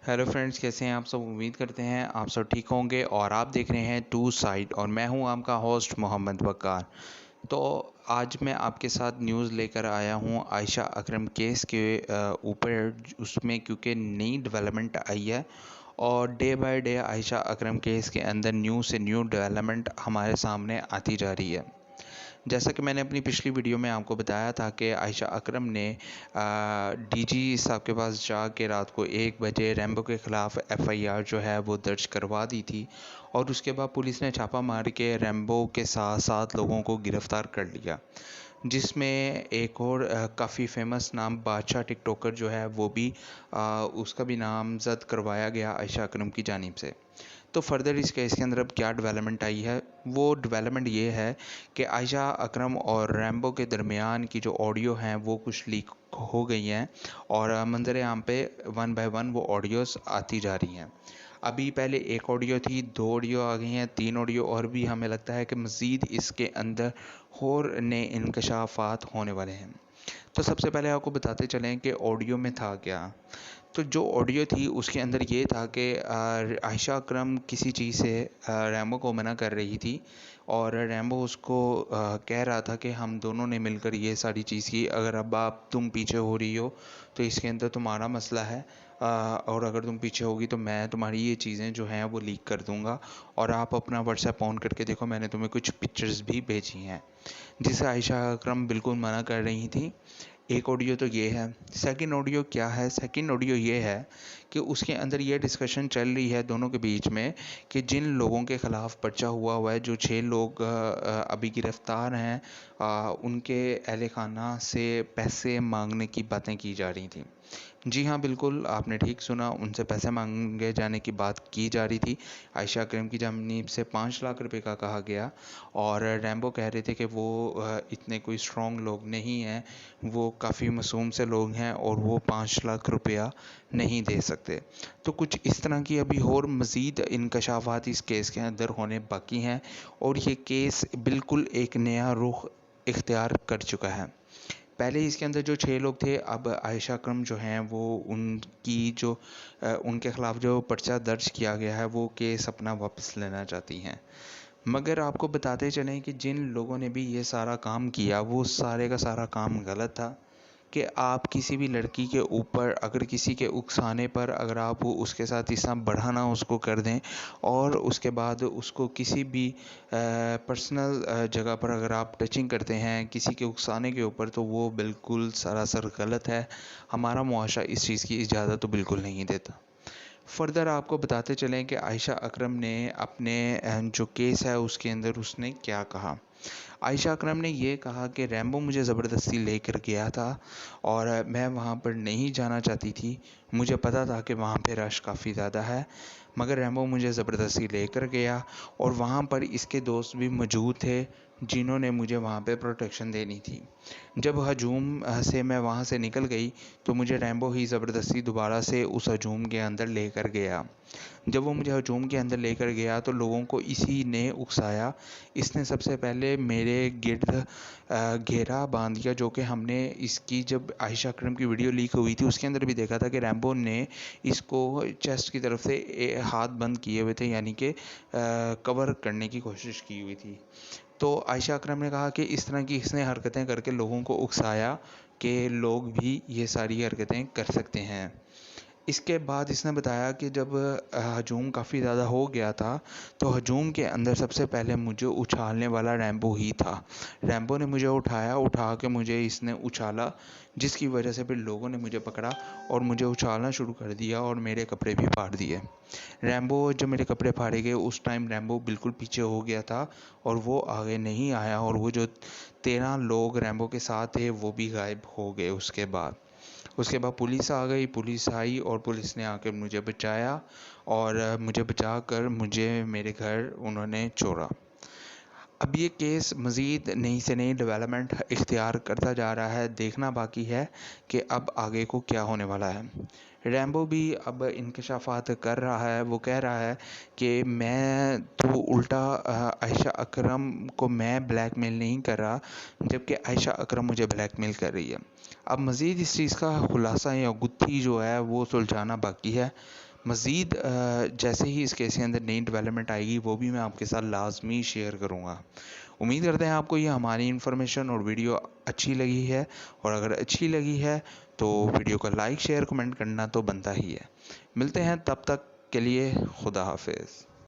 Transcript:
Hello friends, कैसे हैं आप सब। उम्मीद करते हैं आप सब ठीक होंगे और आप देख रहे हैं टू साइड और मैं हूं आपका होस्ट मोहम्मद बकार। तो आज मैं आपके साथ न्यूज़ लेकर आया हूं आयशा अकरम केस के ऊपर, उसमें क्योंकि नई डेवलपमेंट आई है और day by day Ayesha Akram case के अंदर न्यू से न्यू डेवलपमेंट हमारे सामने आती जा रही है। जैसा कि मैंने अपनी पिछली वीडियो में आपको बताया था कि आयशा अकरम ने डीजी साहब के पास जा के रात को 1 बजे रैम्बो के ख़िलाफ़ एफआईआर जो है वो दर्ज करवा दी थी और उसके बाद पुलिस ने छापा मार के रैम्बो के साथ 7 लोगों को गिरफ़्तार कर लिया, जिसमें एक और काफ़ी फेमस नाम बादशाह टिकटॉकर जो है वो भी उसका भी नामज़द करवाया गया आयशा अकरम की जानिब से। तो फर्दर इस केस के अंदर अब क्या डेवलपमेंट आई है, वो डेवलपमेंट ये है कि आयशा अकरम और रैम्बो के दरमियान की जो ऑडियो हैं वो कुछ लीक हो गई हैं और मंजर आम पे 1 बाय 1 वो ऑडियोज़ आती जा रही हैं। अभी पहले 1 ऑडियो थी, 2 ऑडियो आ गई हैं, 3 ऑडियो और भी हमें लगता है कि मज़ीद इसके अंदर और नए इंकशाफात होने वाले हैं। तो सबसे पहले आपको बताते चलें कि ऑडियो में था क्या। तो जो ऑडियो थी उसके अंदर ये था कि आयशा अकरम किसी चीज़ से रैम्बो को मना कर रही थी और रैम्बो उसको कह रहा था कि हम दोनों ने मिलकर ये सारी चीज़ की, अगर अब तुम पीछे हो रही हो तो इसके अंदर तुम्हारा मसला है, और अगर तुम पीछे होगी तो मैं तुम्हारी ये चीज़ें जो हैं वो लीक कर दूंगा और आप अपना व्हाट्सएप ऑन करके देखो, मैंने तुम्हें कुछ पिक्चर्स भी भेजी हैं, जिसे आयशा अकरम बिल्कुल मना कर रही थी। एक ऑडियो तो ये है। सेकंड ऑडियो क्या है? सेकंड ऑडियो ये है कि उसके अंदर ये डिस्कशन चल रही है दोनों के बीच में कि जिन लोगों के ख़िलाफ़ पर्चा हुआ है, जो 6 लोग अभी गिरफ़्तार हैं, उनके अहल खाना से पैसे मांगने की बातें की जा रही थी। जी हाँ, बिल्कुल आपने ठीक सुना, उनसे पैसे मांगे जाने की बात की जा रही थी। आयशा अकरम की जानिब से 5 लाख रुपए का कहा गया और रैम्बो कह रहे थे कि वो इतने कोई स्ट्रॉन्ग लोग नहीं हैं, वो काफ़ी मासूम से लोग हैं और वो 5 लाख रुपया नहीं दे सकते। तो कुछ इस तरह की अभी और मज़ीद इंकशाफात इस केस के अंदर होने बाकी हैं और ये केस बिल्कुल एक नया रुख इख्तियार कर चुका है। पहले इसके अंदर जो 6 लोग थे, अब आयशा अकरम जो हैं वो उनकी जो उनके ख़िलाफ़ जो पर्चा दर्ज किया गया है वो केस अपना वापस लेना चाहती हैं। मगर आपको बताते चलें कि जिन लोगों ने भी ये सारा काम किया वो सारे का सारा काम गलत था कि आप किसी भी लड़की के ऊपर अगर किसी के उकसाने पर अगर आप उसके साथ इस तरह बढ़ाना उसको कर दें और उसके बाद उसको किसी भी पर्सनल जगह पर अगर आप टचिंग करते हैं किसी के उकसाने के ऊपर, तो वो बिल्कुल सरासर गलत है। हमारा मुआशरा इस चीज़ की इजाज़त तो बिल्कुल नहीं देता। फर्दर आपको बताते चलें कि आयशा अकरम ने अपने जो केस है उसके अंदर उसने क्या कहा। आयशा अकरम ने ये कहा कि रैम्बो मुझे ज़बरदस्ती लेकर गया था और मैं वहाँ पर नहीं जाना चाहती थी। मुझे पता था कि वहाँ पे रश काफ़ी ज़्यादा है, मगर रैम्बो मुझे ज़बरदस्ती लेकर गया और वहाँ पर इसके दोस्त भी मौजूद थे जिन्होंने मुझे वहाँ पे प्रोटेक्शन देनी थी। जब हजूम से मैं वहाँ से निकल गई तो मुझे रैम्बो ही ज़बरदस्ती दोबारा से उस हजूम के अंदर लेकर गया। जब वो मुझे हजूम के अंदर लेकर गया तो लोगों को इसी ने उकसाया। इसने सबसे पहले मेरे गिर्द घेरा बांध दिया, जो कि हमने इसकी जब आयशा अकरम की वीडियो लीक हुई थी उसके अंदर भी देखा था कि रैम्बो ने इसको चेस्ट की तरफ से हाथ बंद किए हुए थे, यानी कि कवर करने की कोशिश की हुई थी। तो आयशा अकरम ने कहा कि इस तरह की इसने हरकतें करके लोगों को उकसाया कि लोग भी ये सारी हरकतें कर सकते हैं। इसके बाद इसने बताया कि जब हजूम काफ़ी ज़्यादा हो गया था तो हजूम के अंदर सबसे पहले मुझे उछालने वाला रैम्बो ही था। रैम्बो ने मुझे उठा के मुझे इसने उछाला, जिसकी वजह से फिर लोगों ने मुझे पकड़ा और मुझे उछालना शुरू कर दिया और मेरे कपड़े भी फाड़ दिए। रैम्बो जब मेरे कपड़े फाड़े गए उस टाइम रैम्बो बिल्कुल पीछे हो गया था और वो आगे नहीं आया और वो जो 13 लोग रैम्बो के साथ थे वो भी गायब हो गए। उसके बाद पुलिस आ गई, पुलिस आई और पुलिस ने आकर मुझे बचाया और मुझे बचाकर मुझे मेरे घर उन्होंने छोड़ा। अब ये केस मज़ीद नई से नई डेवलपमेंट इख्तियार करता जा रहा है, देखना बाकी है कि अब आगे को क्या होने वाला है। रैम्बो भी अब इंकशाफात कर रहा है, वो कह रहा है कि मैं तो उल्टा आयशा अकरम को मैं ब्लैकमेल नहीं कर रहा, जबकि आयशा अकरम मुझे ब्लैकमेल कर रही है। अब मज़ीद इस चीज़ का खुलासा या गुत्थी जो है वो सुलझाना बाकी है, मज़ीद जैसे ही इस केस के अंदर नई डेवलपमेंट आएगी वो भी मैं आपके साथ लाजमी शेयर करूँगा। उम्मीद करते हैं आपको ये हमारी इन्फॉर्मेशन और वीडियो अच्छी लगी है, और अगर अच्छी लगी है तो वीडियो को लाइक शेयर कमेंट करना तो बनता ही है। मिलते हैं, तब तक के लिए खुदा हाफिज़।